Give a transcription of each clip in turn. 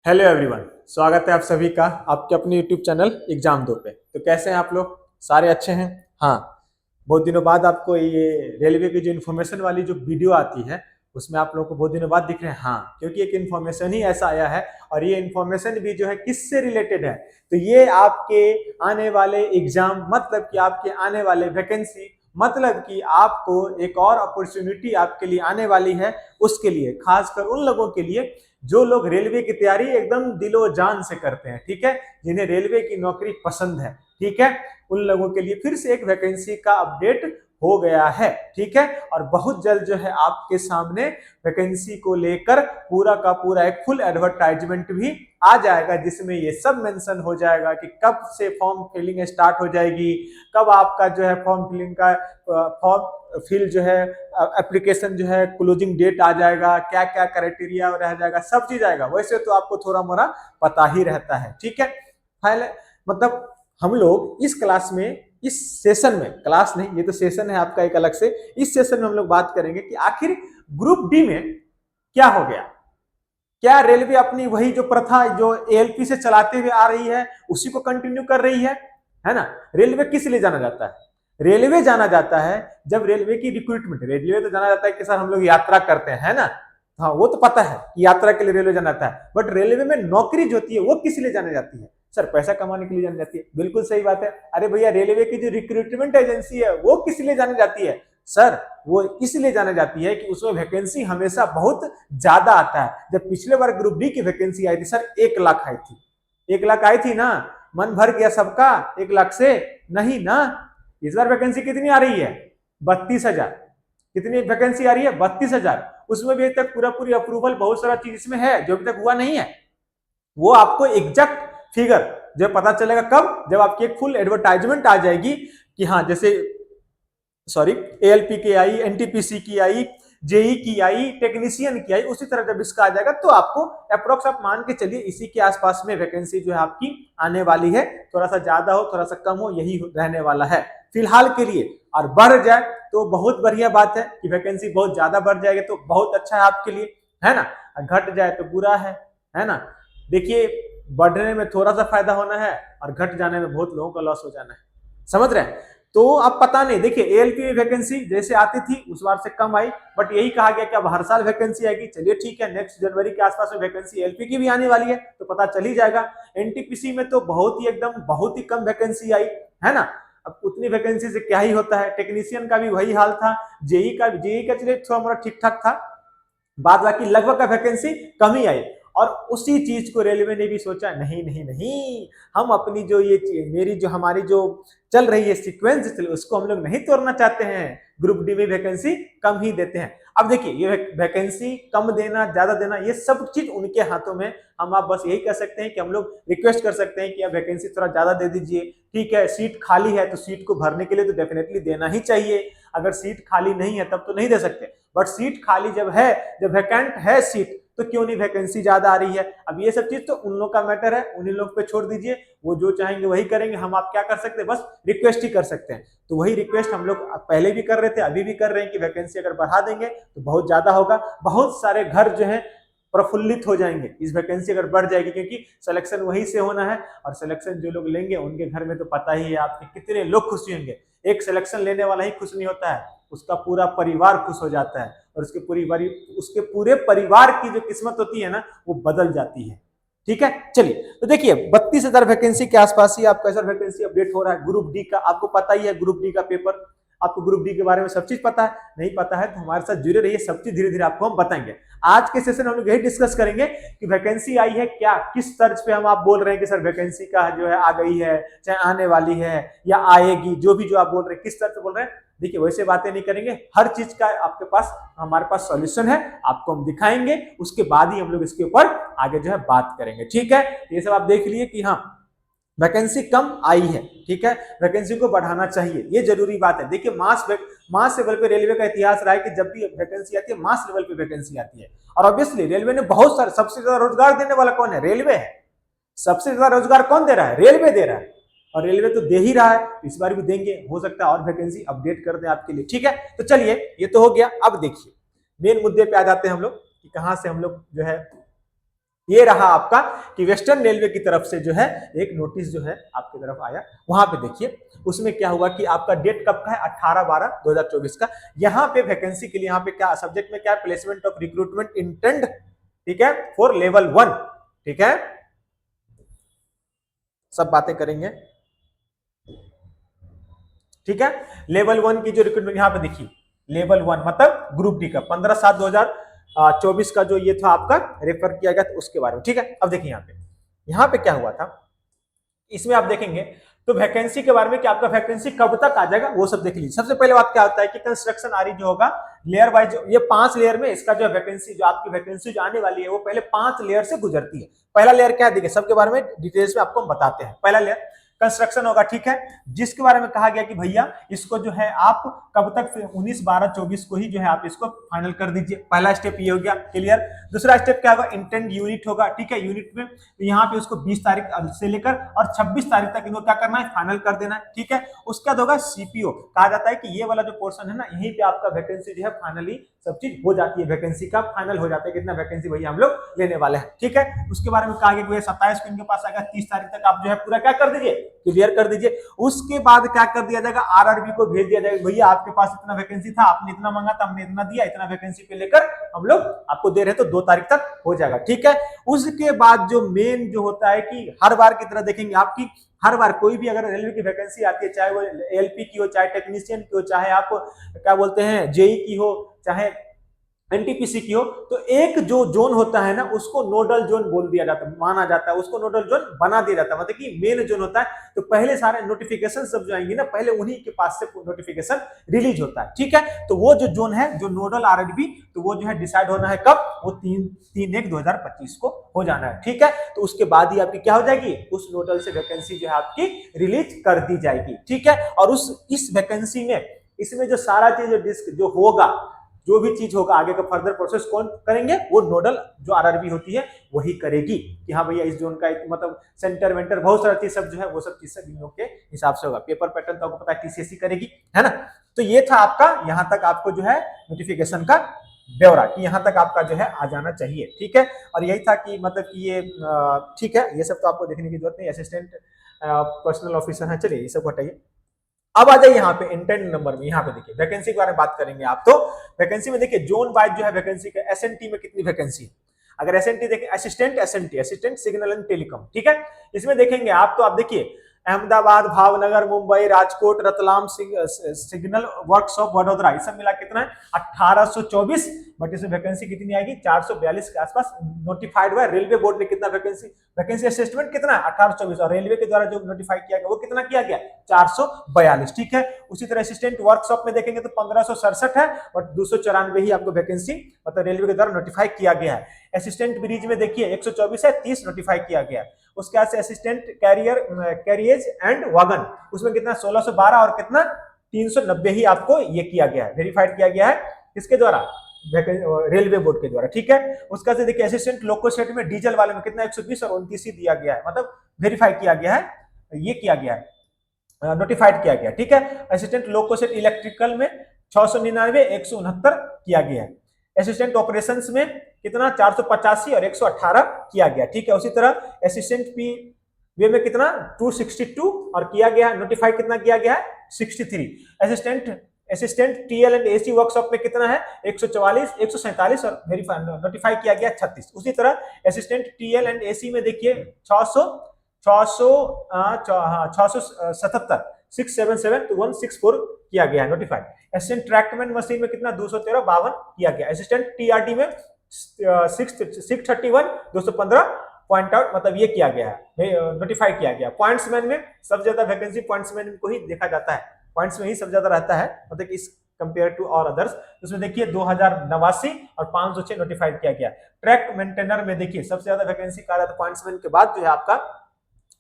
Hello everyone. स्वागत है आप सभी का आपके अपने यूट्यूब चैनल एग्जाम दो पे। तो कैसे हैं आप लोग? सारे अच्छे हैं? हाँ। बहुत दिनों बाद आपको ये रेलवे की जो इन्फॉर्मेशन वाली जो वीडियो आती है उसमें आप लोगों को बहुत दिनों बाद दिख रहे हैं। हाँ, क्योंकि एक इन्फॉर्मेशन ही ऐसा आया है और ये इन्फॉर्मेशन भी जो है किससे रिलेटेड है, तो ये आपके आने वाले एग्जाम मतलब कि आपके आने वाले वैकेंसी मतलब कि आपको एक और अपॉर्चुनिटी आपके लिए आने वाली है, उसके लिए खासकर उन लोगों के लिए जो लोग रेलवे की तैयारी एकदम दिलो जान से करते हैं, ठीक है, जिन्हें रेलवे की नौकरी पसंद है, ठीक है, उन लोगों के लिए फिर से एक वैकेंसी का अपडेट हो गया है, ठीक है। और बहुत जल्द जो है आपके सामने वैकेंसी को लेकर पूरा का पूरा एक फुल एडवर्टाइजमेंट भी आ जाएगा, जिसमें ये सब मेंशन हो जाएगा कि कब से फॉर्म फिलिंग स्टार्ट हो जाएगी, कब आपका जो है फॉर्म फिलिंग का फॉर्म फिल जो है एप्लीकेशन जो है क्लोजिंग डेट आ जाएगा, क्या क्या क्राइटेरिया रह जाएगा, सब चीज आएगा। वैसे तो आपको थोड़ा मोड़ा पता ही रहता है, ठीक है। फाइनल मतलब हम लोग इस क्लास में, इस सेशन में, क्लास नहीं ये तो सेशन है आपका एक अलग से, इस सेशन में हम लोग बात करेंगे कि आखिर ग्रुप डी में क्या हो गया। क्या रेलवे अपनी वही जो प्रथा जो एएलपी से चलाते हुए आ रही है उसी को कंटिन्यू कर रही है ना। रेलवे किस लिए जाना जाता है? रेलवे जाना जाता है जब रेलवे की रिक्रूटमेंट, रेलवे तो जाना जाता है कि सर हम लोग यात्रा करते हैं, है ना। हाँ, वो तो पता है कि यात्रा के लिए रेलवे जाना जाता है, बट रेलवे में नौकरी जो होती है वो किस लिए जाने जाती है? सर पैसा कमाने के लिए जानी जाती है। बिल्कुल सही बात है। अरे भैया, रेलवे की जो रिक्रूटमेंट एजेंसी है वो किस लिए जानी जाती है? सर वो इसलिए जाने जाती है कि उसमें वैकेंसी हमेशा बहुत ज्यादा आता है। जब पिछले बार ग्रुप डी की वैकेंसी आई थी सर, 1 लाख आई थी। 1 लाख आई थी ना, मन भर गया सबका 1 लाख से? नहीं ना। इस बार वैकेंसी कितनी आ रही है? 32,000। कितनी वैकेंसी आ रही है? 32,000। उसमें भी अभी तक पूरा पूरी अप्रूवल बहुत सारा चीज इसमें है जो अभी तक हुआ नहीं है। वो आपको एग्जैक्ट फिगर जब पता चलेगा कब, जब आपकी एक फुल एडवर्टाइजमेंट आ जाएगी कि हाँ, जैसे सॉरी एएलपी की आई, एनटीपीसी की आई, जेई की आई, टेक्नीशियन की आई, उसी तरह जब इसका आ जाएगा तो आपको अप्रोक्स आप मान के चलिए इसी के आसपास में वैकेंसी जो है आपकी आने वाली है। थोड़ा सा ज्यादा हो थोड़ा सा कम हो, यही रहने वाला है फिलहाल के लिए। और बढ़ जाए तो बहुत बढ़िया बात है कि वैकेंसी बहुत ज्यादा बढ़ जाएगी तो बहुत अच्छा है आपके लिए, है ना। घट जाए तो बुरा है ना। देखिए, बढ़ने में थोड़ा सा फायदा होना है और घट जाने में बहुत लोगों का लॉस हो जाना है, समझ रहे हैं। तो अब पता नहीं, देखिए एएलपी वैकेंसी जैसे आती थी उस बार से कम आई, बट यही कहा गया कि अब हर साल वैकेंसी आएगी। चलिए ठीक है, नेक्स्ट जनवरी के आसपास में वैकेंसी एएलपी की भी आने वाली है तो पता चल ही जाएगा। एनटीपीसी में तो बहुत ही एकदम बहुत ही कम वैकेंसी आई, है ना। अब उतनी वैकेंसी से क्या ही होता है। टेक्नीशियन का भी वही हाल था, जेई का चलिए थोड़ा मोड़ा ठीक ठाक था, बाद बाकी लगभग का वैकेंसी कम ही आई। और उसी चीज को रेलवे ने भी सोचा, नहीं नहीं नहीं, हम अपनी जो ये मेरी जो हमारी जो चल रही है सीक्वेंस उसको हम लोग नहीं तोड़ना चाहते हैं, ग्रुप डी में वैकेंसी कम ही देते हैं। अब देखिए, ये वैकेंसी कम देना ज्यादा देना ये सब चीज उनके हाथों में। हम आप बस यही कर सकते हैं कि हम लोग रिक्वेस्ट कर सकते हैं कि अब वैकेंसी थोड़ा ज्यादा दे दीजिए, ठीक है। सीट खाली है तो सीट को भरने के लिए तो डेफिनेटली देना ही चाहिए। अगर सीट खाली नहीं है तब तो नहीं दे सकते, बट सीट खाली जब है, जब वैकेंट है सीट, तो क्यों नहीं वैकेंसी ज्यादा आ रही है। अब ये सब चीज तो उन लोग का मैटर है, उन्हीं लोग पे छोड़ दीजिए, वो जो चाहेंगे वही करेंगे। हम आप क्या कर सकते हैं, बस रिक्वेस्ट ही कर सकते हैं। तो वही रिक्वेस्ट हम लोग पहले भी कर रहे थे, अभी भी कर रहे हैं कि वैकेंसी अगर बढ़ा देंगे तो बहुत ज्यादा होगा, बहुत सारे घर जो है प्रफुल्लित हो जाएंगे इस वैकेंसी अगर बढ़ जाएगी, क्योंकि सिलेक्शन वहीं से होना है। और सिलेक्शन जो लोग लेंगे उनके घर में तो पता ही है आपके कितने लोग खुशी होंगे। एक सिलेक्शन लेने वाला ही खुश नहीं होता है, उसका पूरा परिवार खुश हो जाता है और उसके पूरे परिवार की जो किस्मत होती है ना वो बदल जाती है, ठीक है। चलिए, तो देखिए 32,000 वैकेंसी के आसपास ही आपका सर वैकेंसी अपडेट हो रहा है। ग्रुप डी का आपको पता ही है, ग्रुप डी का पेपर, आपको ग्रुप डी के बारे में सब चीज पता है। नहीं पता है तो हमारे साथ जुड़े रहिए, सब चीज धीरे धीरे आपको हम बताएंगे। आज के सेशन हम लोग यही डिस्कस करेंगे कि वैकेंसी आई है क्या, किस तर्ज पे हम आप बोल रहे हैं कि सर वैकेंसी का जो है आ गई है, चाहे आने वाली है या आएगी, जो भी जो आप बोल रहे हैं किस तर्ज पे बोल रहे हैं। देखिए वैसे बातें नहीं करेंगे, हर चीज का आपके पास हमारे पास सॉल्यूशन है, आपको हम दिखाएंगे, उसके बाद ही हम लोग इसके ऊपर आगे जो है बात करेंगे, ठीक है। ये सब आप देख लिए कि हाँ वैकेंसी कम आई है, ठीक है, वैकेंसी को बढ़ाना चाहिए, ये जरूरी बात है। देखिए मास लेवल पे रेलवे का इतिहास रहा है कि जब भी वैकेंसी आती है मास लेवल पे वैकेंसी आती है। और ऑब्वियसली रेलवे ने बहुत सारे, सबसे ज्यादा रोजगार देने वाला कौन है? रेलवे है। सबसे ज्यादा रोजगार कौन दे रहा है? रेलवे दे रहा है, और रेलवे तो दे ही रहा है, इस बार भी देंगे, हो सकता है और वैकेंसी अपडेट कर दें आपके लिए, ठीक है। तो चलिए ये तो हो गया। अब देखिए मेन मुद्दे पे आ जाते हैं हम लोग कि कहां से हम लोग जो है ये रहा आपका कि वेस्टर्न रेलवे की तरफ से जो है एक नोटिस जो है आपकी तरफ आया। वहां पे देखिए उसमें क्या हुआ कि आपका डेट कब का है, 18/12/2024 का। यहाँ पे वैकेंसी के लिए यहाँ पे क्या सब्जेक्ट में क्या, प्लेसमेंट ऑफ रिक्रूटमेंट इंटेंड, ठीक है, फॉर लेवल 1, ठीक है, सब बातें करेंगे, ठीक है। लेवल 1 की जो रिक्रूटमेंट यहाँ पे देखिए, लेवल 1 मतलब ग्रुप डी का 15/7/2024 का जो ये था आपका रेफर किया गया था उसके बारे में, ठीक है। अब देखिए यहाँ पे क्या हुआ था, इसमें आप देखेंगे तो वैकेंसी के बारे में कि आपका वैकेंसी कब तक आ जाएगा वो सब देख लीजिए। सबसे पहले बात क्या होता है कि कंस्ट्रक्शन आरी जो होगा लेयर वाइज, ये 5 लेयर में इसका जो वैकेंसी, जो आपकी वैकेंसी जो आने वाली है वो पहले 5 लेयर से गुजरती है। पहला लेयर क्या है देखिए, सबके बारे में डिटेल्स में आपको हम बताते हैं। पहला लेयर कंस्ट्रक्शन होगा, ठीक है, जिसके बारे में कहा गया कि भैया इसको जो है आप कब तक, 19/12/24 को ही जो है आप इसको फाइनल कर दीजिए। पहला स्टेप ये हो गया, क्लियर। दूसरा स्टेप क्या होगा, इंटेंड यूनिट होगा, ठीक है। यूनिट में तो यहाँ पे उसको 20 तारीख से लेकर और 26 तारीख तक इनको क्या करना है, फाइनल कर देना है, ठीक है। उसके बाद होगा सीपीओ। कहा जाता है कि ये वाला जो पोर्शन है ना, यहीं पे आपका वैकेंसी जो है फाइनली सब चीज हो जाती है, वैकेंसी का फाइनल हो जाता है, कितना वैकेंसी भैया हम लोग लेने वाले हैं, ठीक है। उसके बारे में कहा गया 27 को इनके पास आएगा, 30 तारीख तक आप जो है पूरा क्या कर दीजिए, क्लियर कर दीजिए। उसके बाद क्या कर दिया जाएगा, आरआरबी को भेज दिया जाएगा, भैया आपके पास इतना वैकेंसी था, आपने इतना मांगा था, हमने इतना दिया, इतना वैकेंसी पे लेकर हम लोग आपको दे रहे, तो 2 तारीख तक हो जाएगा, ठीक है। उसके बाद जो मेन जो होता है कि हर बार की तरह देखेंगे आपकी, हर बार कोई भी अगर रेलवे की वैकेंसी आती है, चाहे वो एलपी की हो, चाहे टेक्नीशियन की हो, चाहे आप क्या बोलते हैं जेई की हो, चाहे एनटीपीसी की हो, तो एक जो जोन होता है ना उसको नोडल जोन बोल दिया जाता है, माना जाता है, उसको नोडल जोन बना दिया जाता है, मतलब कि मेन जोन होता है। तो पहले सारे नोटिफिकेशन सब जो आएंगे ना, पहले उन्हीं के पास से नोटिफिकेशन रिलीज होता है, ठीक है। तो वो जो जोन है, जो नोडल आरआरबी, तो वो जो है डिसाइड होना है कब, वो 3/1/2025 को हो जाना है, ठीक है। तो उसके बाद ही आपकी क्या हो जाएगी, उस नोडल से वैकेंसी जो है आपकी रिलीज कर दी जाएगी, ठीक है। और उस इस वैकेंसी में, इसमें जो सारा चीज जो होगा, जो भी चीज होगा आगे का फर्दर प्रोसेस कौन करेंगे, वो नोडल जो आरआरबी होती है वही करेगी कि हाँ भैया इस जोन का मतलब सेंटर वेंटर बहुत सारा चीज सब जो है वो सब चीज सब इन लोग के हिसाब से होगा। पेपर पैटर्न तो आपको पता है टीसीएससी करेगी, है ना। तो ये था आपका, यहाँ तक आपको जो है नोटिफिकेशन का ब्यौरा कि यहाँ तक आपका जो है आ जाना चाहिए, ठीक है। और यही था कि मतलब कि ये ठीक है, ये सब तो आपको देखने की जरूरत नहीं, असिस्टेंट पर्सनल ऑफिसर है, चलिए ये सब हटाइए। अब आ जाइए यहाँ पे इंटेंड नंबर में, यहाँ पे देखिए वैकेंसी के बारे में बात करेंगे आप। तो वैकेंसी में देखिए जोन वाइज जो है वैकेंसी का, एसएनटी में कितनी वैकेंसी है, अगर एसएनटी देखें, assistant SNT, assistant signal and telecom, ठीक है। इसमें देखेंगे आप तो आप देखिए अहमदाबाद, भावनगर, मुंबई, राजकोट, रतलाम, सिग्नल वर्कशॉप, वडोदरा, ये सब मिला कितना है 1824। बट इसमें वैकेंसी कितनी आएगी 442 के आसपास नोटिफाइड हुआ है। रेलवे बोर्ड ने कितना वैकेंसी असेसमेंट कितना 1824, और रेलवे के द्वारा जो नोटिफाई किया गया वो कितना किया गया 442, ठीक है। उसी तरह असिस्टेंट वर्कशॉप में देखेंगे तो 1567 है और 294 ही आपको वैकेंसी मतलब रेलवे के द्वारा नोटिफाई किया गया है। असिस्टेंट ब्रिज में देखिए 124 है, 30 नोटिफाई किया गया है। उसके बाद से असिस्टेंट कैरियज एंड वागन, उसमें कितना 1612 और कितना 390 ही आपको ये किया गया है, वेरीफाइड किया गया है किसके द्वारा, रेलवे बोर्ड के द्वारा, ठीक है। उसका से देखिए असिस्टेंट लोको सेट में डीजल वाले में कितना 120 और 29 ही दिया गया है, मतलब वेरीफाई किया गया है, ये किया गया है, नोटिफाइड किया गया, ठीक है। असिस्टेंट लोको सेट इलेक्ट्रिकल में 699 169 किया गया है। असिस्टेंट ऑपरेशंस में कितना 485 और 118 किया गया, ठीक है। उसी तरह असिस्टेंट पी वे में कितना 262 और किया गया नोटिफाई कितना किया गया है 63। Assistant TL and AC workshop में कितना है 144 147 और वेरीफाई नोटिफाई किया गया 36। उसी तरह असिस्टेंट टीएल एंड एसी में देखिए 677 677 to 164 किया गया है नोटिफाइड। असिस्टेंट ट्रैक्टमैन मशीन में कितना 213 52 किया गया। असिस्टेंट टीआरडी में 631 215 पॉइंट आउट मतलब ये किया गया है, नोटिफाई किया गया। पॉइंट्समैन में सबसे ज्यादा वैकेंसी पॉइंट्समैन को ही देखा जाता है, पॉइंट्स में ही सबसे ज्यादा रहता है, मतलब इस कंपेयर टू और अदर्स। उसमें देखिए 2089 और 506 नोटिफाइड किया गया। ट्रैक मेंटेनर में देखिए सबसे ज्यादा वैकेंसी कहा जाता है पॉइंट्समैन के बाद जो है आपका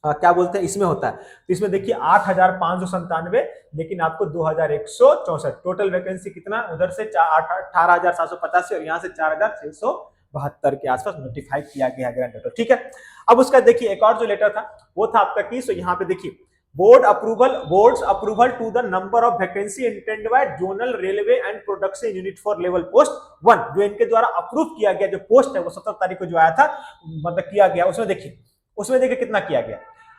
क्या बोलते हैं इसमें होता है, तो इसमें देखिए 8597 लेकिन आपको 2164 टोटल वैकेंसी कितना उधर से 18785 और यहाँ से 4672 के आसपास नोटिफाई किया गया ग्रैंड टोटल, ठीक है। अब उसका देखिए एक और जो लेटर था वो था आपका 30, तो यहाँ पे देखिए board's approval to the number of vacancy intend by zonal railway and production unit for level post 1, जो इनके द्वारा अप्रूव किया गया जो पोस्ट है वो 17 तारीख को जो आया था, मतलब किया गया, उसमें देखिए कितना किया गया।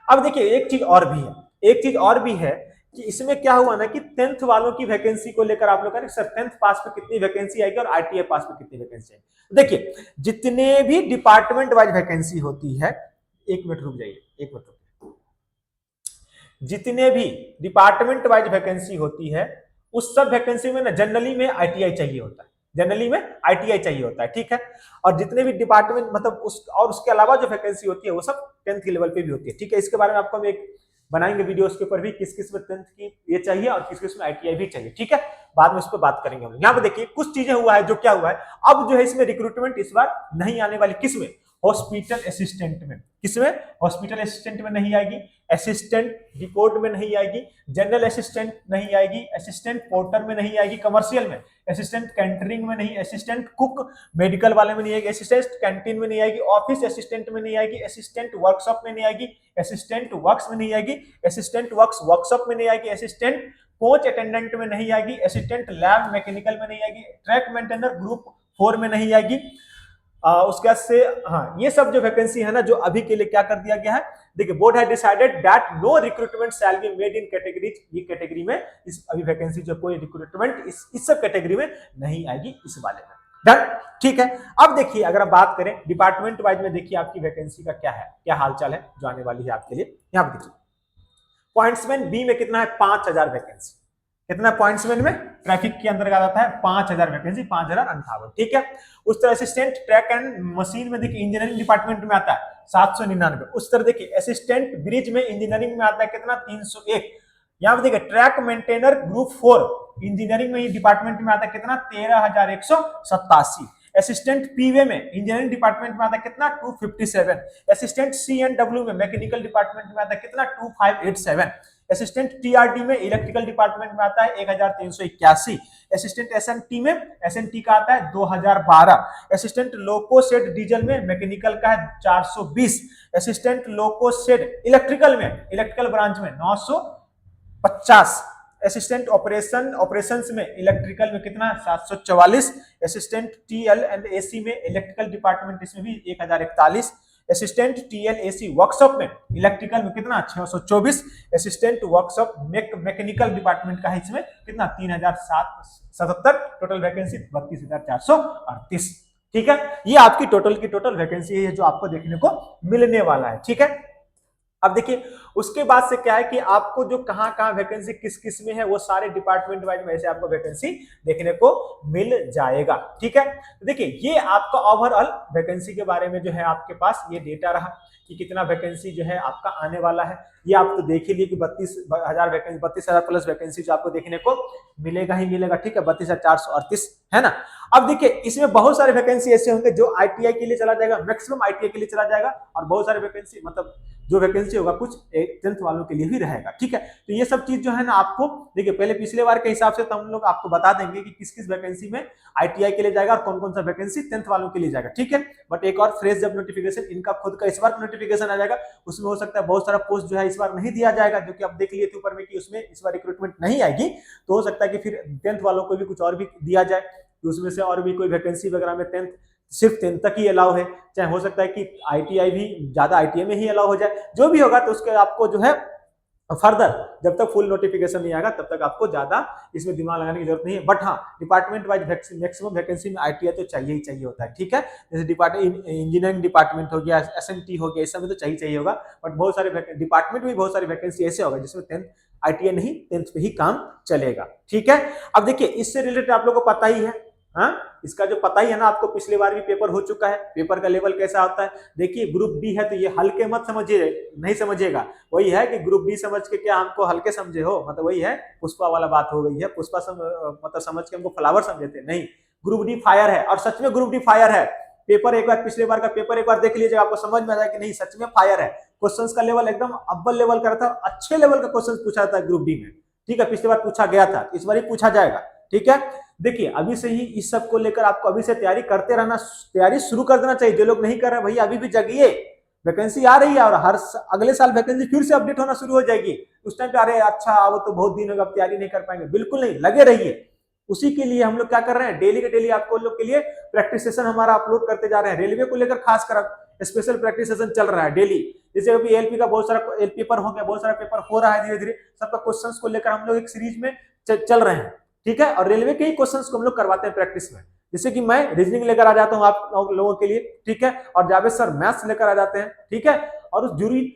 अब देखिए एक चीज और भी है कि इसमें क्या हुआ ना कि 10th वालों की वैकेंसी को लेकर आप लोग कह रहे सर 10th पास पे कितनी वैकेंसी आएगी और आईटीआई पास पे कितनी वैकेंसी आएगी। देखिए जितने भी डिपार्टमेंट वाइज वैकेंसी होती है, एक मिनट रुक जाइए, जितने भी डिपार्टमेंट वाइज वैकेंसी होती है उस सब वैकेंसी में ना जनरली में आईटीआई चाहिए होता है, ठीक है। और जितने भी डिपार्टमेंट मतलब उसके अलावा जो वैकेंसी होती है वो सब 10th के लेवल पे भी होती है, ठीक है। इसके बारे में आपको हम एक बनाएंगे वीडियो, उसके ऊपर भी किस किस में 10th की ये चाहिए और किस किस में आईटीआई भी चाहिए, ठीक है। बाद में उस पर बात करेंगे हम। यहाँ पे देखिए कुछ चीजें हुआ है, जो क्या हुआ है, अब जो है इसमें रिक्रूटमेंट इस बार नहीं आने वाली, किसमें, हॉस्पिटल असिस्टेंट में। किसमें, हॉस्पिटल असिस्टेंट में नहीं आएगी, असिस्टेंट रिपोर्ट में नहीं आएगी, जनरल असिस्टेंट नहीं आएगी, असिस्टेंट पोर्टर में नहीं आएगी, कमर्शियल में, असिस्टेंट कैंटरिंग में नहीं, असिस्टेंट कुक मेडिकल वाले में नहीं आएगी, असिस्टेंट कैंटीन में नहीं आएगी, ऑफिस असिस्टेंट में नहीं आएगी, असिस्टेंट वर्कशॉप में नहीं आएगी, असिस्टेंट वर्क्स में नहीं आएगी, असिस्टेंट वर्क्स वर्कशॉप में नहीं आएगी, असिस्टेंट कोच अटेंडेंट में नहीं आएगी, असिस्टेंट लैब मैकेनिकल में नहीं आएगी, ट्रैक मेंटेनर ग्रुप 4 में नहीं आएगी। उसके बाद से हाँ, ये सब जो वैकेंसी है ना, जो अभी के लिए क्या कर दिया गया है, देखिए board has decided that no recruitment shall be made in categories, ये कैटेगरी में इस अभी वैकेंसी जो कोई रिक्रूटमेंट इस सब कैटेगरी में नहीं आएगी इस वाले में। डन, ठीक है। अब देखिए अगर आप बात करें डिपार्टमेंट वाइज में, देखिए आपकी वैकेंसी का क्या है, क्या हालचाल है जो आने वाली है आपके लिए। यहाँ पे देखिए पॉइंट्समैन बी में कितना है, 5000 वैकेंसी। कितना पॉइंट्समैन में ट्रैफिक के अंतर्गत आता है 5000 वैकेंसी, 5058, ठीक है। उस तरह असिस्टेंट ट्रैक एंड मशीन में देखिए इंजीनियरिंग डिपार्टमेंट में आता है 799। उस तरह देखिए असिस्टेंट ब्रिज में इंजीनियरिंग में आता है कितना, 301। यहाँ पे देखिए ट्रैक मेंटेनर ग्रुप 4 इंजीनियरिंग में डिपार्टमेंट में आता है कितना, 13187। असिस्टेंट पीवे में इंजीनियरिंग डिपार्टमेंट में आता है कितना, 257। असिस्टेंट सी एंड डब्ल्यू में मैकेनिकल डिपार्टमेंट में आता है कितना, 2587। असिस्टेंट टीआरडी में इलेक्ट्रिकल डिपार्टमेंट में आता है 1381। असिस्टेंट एसएनटी में एसएनटी का आता है 2012। असिस्टेंट लोको शेड डीजल में मैकेनिकल का है 420। Assistant loco shed electrical branch में 950। असिस्टेंट ऑपरेशंस में इलेक्ट्रिकल में कितना, 744। असिस्टेंट टीएल एंड एसी में इलेक्ट्रिकल डिपार्टमेंट इसमें भी 1041। असिस्टेंट टीएल एसी वर्कशॉप में इलेक्ट्रिकल में कितना, 624। असिस्टेंट वर्कशॉप मैकेनिकल डिपार्टमेंट का है इसमें कितना, 3077। टोटल वैकेंसी 32438, ठीक है। ये आपकी टोटल वैकेंसी है जो आपको देखने को मिलने वाला है, ठीक है। अब देखिए उसके बाद से क्या है कि आपको जो कहां वैकेंसी किस किस में है वो सारे डिपार्टमेंट वाइज में से आपको वैकेंसी देखने को मिल जाएगा, ठीक है। देखिए ये आपका ओवरऑल वैकेंसी के बारे में जो है आपके पास ये डेटा रहा कि कितना वैकेंसी जो है आपका आने वाला है। ये आप तो देख ही लिए कि 32,000 प्लस वैकेंसी जो आपको देखने को मिलेगा ही मिलेगा, ठीक है। 32,438 है ना। अब देखिए इसमें बहुत सारे वैकेंसी ऐसे होंगे जो आईटीआई के लिए चला जाएगा, मैक्सिमम आईटीआई के लिए चला जाएगा, और बहुत सारे वैकेंसी मतलब जो वैकेंसी होगा कुछ 10th वालों के लिए भी रहेगा, ठीक है। तो ये सब चीज जो है ना आपको देखिए पहले पिछले बार के हिसाब से तो हम लोग आपको बता देंगे कि किस किस वैकेंसी में आईटीआई के लिए जाएगा और कौन कौन सा वैकेंसी 10th वालों के लिए जाएगा, ठीक है। बट एक और फ्रेश जब नोटिफिकेशन इनका खुद का इस बार नोटिफिकेशन आ जाएगा, उसमें हो सकता है बहुत सारा पोस्ट जो है इस बार नहीं दिया जाएगा, जो कि आप देख लिए थे ऊपर में कि उसमें इस बार रिक्रूटमेंट नहीं आएगी। तो हो सकता है कि फिर 10th वालों को भी कुछ और भी दिया जाए, तो उसमें से और भी कोई वैकेंसी वगैरह में सिर्फ 10th तक ही अलाउ है, चाहे हो सकता है कि आईटीआई भी ज्यादा आईटीआई में ही अलाउ हो जाए। जो भी होगा तो उसके आपको जो है फर्दर जब तक फुल नोटिफिकेशन नहीं आएगा तब तक आपको ज्यादा इसमें दिमाग लगाने की जरूरत नहीं है। बट हाँ डिपार्टमेंट वाइज मैक्सिमम वैकेंसी में आईटीआई तो चाहिए ही चाहिए होता है, ठीक है। जैसे इंजीनियरिंग डिपार्टमेंट हो गया, एसएनटी हो गया, इस सब में तो चाहिए होगा। बट बहुत सारे डिपार्टमेंट में बहुत सारी वैकेंसी ऐसे होगा जिसमें 10th आईटीआई नहीं 10th पे ही काम चलेगा, ठीक है। अब देखिए इससे रिलेटेड आप लोगों को पता ही है, हाँ इसका जो पता ही है ना आपको, पिछले बार भी पेपर हो चुका है। पेपर का लेवल कैसा होता है देखिए, ग्रुप डी है तो ये हल्के मत समझिए, नहीं समझिएगा। वही है कि ग्रुप डी समझ के क्या हमको हल्के समझे हो, मतलब वही है पुष्पा वाला बात हो गई है। पुष्पा मतलब समझ के हमको फ्लावर समझे थे, नहीं, ग्रुप डी फायर है। और सच में ग्रुप डी फायर है। पेपर एक बार पिछले बार का पेपर एक बार देख लीजिएगा, आपको समझ में आ जाए कि नहीं सच में फायर है। क्वेश्चंस का लेवल एकदम अव्वल लेवल का था, अच्छे लेवल का क्वेश्चन पूछा था ग्रुप डी में, ठीक है। पिछले बार पूछा गया था, इस बार ही पूछा जाएगा, ठीक है। देखिए अभी से ही इस सब को लेकर आपको अभी से तैयारी करते रहना, तैयारी शुरू कर देना चाहिए। जो लोग नहीं कर रहे भैया अभी भी जगिए, वैकेंसी आ रही है और अगले साल वैकेंसी फिर से अपडेट होना शुरू हो जाएगी। उस टाइम पे अरे अच्छा वो तो बहुत दिन होगा, तैयारी नहीं कर पाएंगे, बिल्कुल नहीं, लगे रहिए। उसी के लिए हम लोग क्या कर रहे हैं, डेली के डेली आपको लोग के लिए प्रैक्टिस सेशन हमारा अपलोड करते जा रहे हैं। रेलवे को लेकर खासकर स्पेशल प्रैक्टिस सेशन चल रहा है डेली। जैसे अभी एलपी का बहुत सारा पेपर हो गया, बहुत सारा पेपर हो रहा है धीरे धीरे, सबका क्वेश्चंस को लेकर हम लोग एक सीरीज में चल रहे हैं, ठीक है। और रेलवे के ही क्वेश्चंस को हम लोग करवाते हैं प्रैक्टिस में। जैसे कि मैं रीजनिंग लेकर आ जाता हूँ आप लोगों के लिए, ठीक है, और जावेद सर मैथ्स लेकर आ जाते हैं, ठीक है। और उस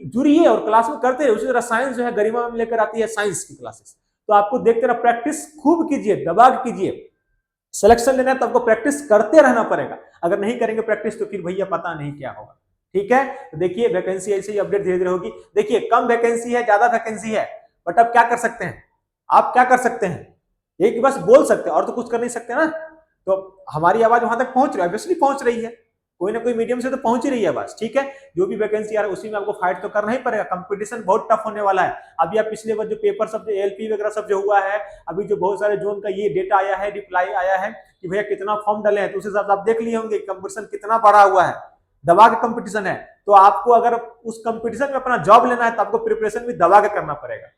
जुड़िए और क्लास में करते हैं। उसी तरह साइंस जो है गरिमा मैम लेकर आती है साइंस की क्लासेस। तो आपको देखते रह, प्रैक्टिस खूब कीजिए, दबा कीजिए। सिलेक्शन लेना है तो आपको प्रैक्टिस करते रहना पड़ेगा। अगर नहीं करेंगे प्रैक्टिस तो फिर भैया पता नहीं क्या होगा, ठीक है। तो देखिए वैकेंसी ऐसे ही अपडेट धीरे धीरे होगी। देखिए कम वैकेंसी है, ज्यादा वैकेंसी है, बट अब क्या कर सकते हैं, आप क्या कर सकते हैं, एक बस बोल सकते हैं और तो कुछ कर नहीं सकते ना। तो हमारी आवाज वहां तक पहुंच रही है, ऑब्वियसली पहुंच रही है, कोई ना कोई मीडियम से तो पहुंच ही रही है बस, ठीक है। जो भी वैकेंसी आ रहा है उसी में आपको फाइट तो करना ही पड़ेगा। कंपटीशन बहुत टफ होने वाला है। अभी आप पिछले बार जो पेपर सब जो एलपी वगैरह सब जो हुआ है, अभी जो बहुत सारे जोन का ये डेटा आया है, रिप्लाई आया है कि भैया कितना फॉर्म डाले हैं, तो उस हिसाब से आप देख लिए होंगे कंपटीशन कितना बढ़ा हुआ है, दबा के कंपटीशन है। तो आपको अगर उस कंपटीशन में अपना जॉब लेना है तो आपको प्रिपरेशन भी दबा के करना पड़ेगा,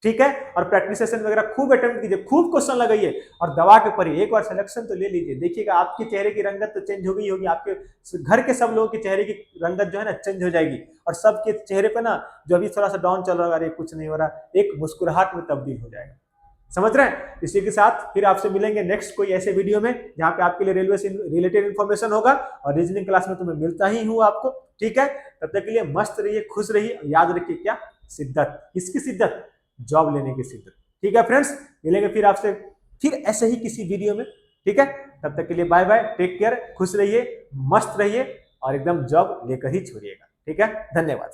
ठीक है। और प्रैक्टिस सेशन वगैरह खूब अटेम्प्ट कीजिए, खूब क्वेश्चन लगाइए और दबा के पढ़िए। एक बार सिलेक्शन तो ले लीजिए, देखिएगा आपके चेहरे की रंगत तो चेंज हो गई होगी, आपके घर के सब लोगों के चेहरे की रंगत जो है ना चेंज हो जाएगी। और सबके चेहरे पे ना जो अभी थोड़ा सा डाउन चल रहा है, अरे कुछ नहीं हो रहा, एक मुस्कुराहट में तब्दील हो जाएगा। समझ रहे हैं। इसी के साथ फिर आपसे मिलेंगे नेक्स्ट कोई ऐसे वीडियो में जहां पे आपके लिए रेलवे से रिलेटेड इन्फॉर्मेशन होगा। और रीजनिंग क्लास में तो मैं मिलता ही हूं आपको, ठीक है। तब तक के लिए मस्त रहिए, खुश रहिए, याद रखिए क्या, शिद्दत, किसकी शिद्दत, जॉब लेने की शिद्दत, ठीक है फ्रेंड्स। मिलेंगे फिर आपसे फिर ऐसे ही किसी वीडियो में, ठीक है। तब तक के लिए बाय बाय, टेक केयर, खुश रहिए, मस्त रहिए और एकदम जॉब लेकर ही छोड़िएगा, ठीक है। धन्यवाद।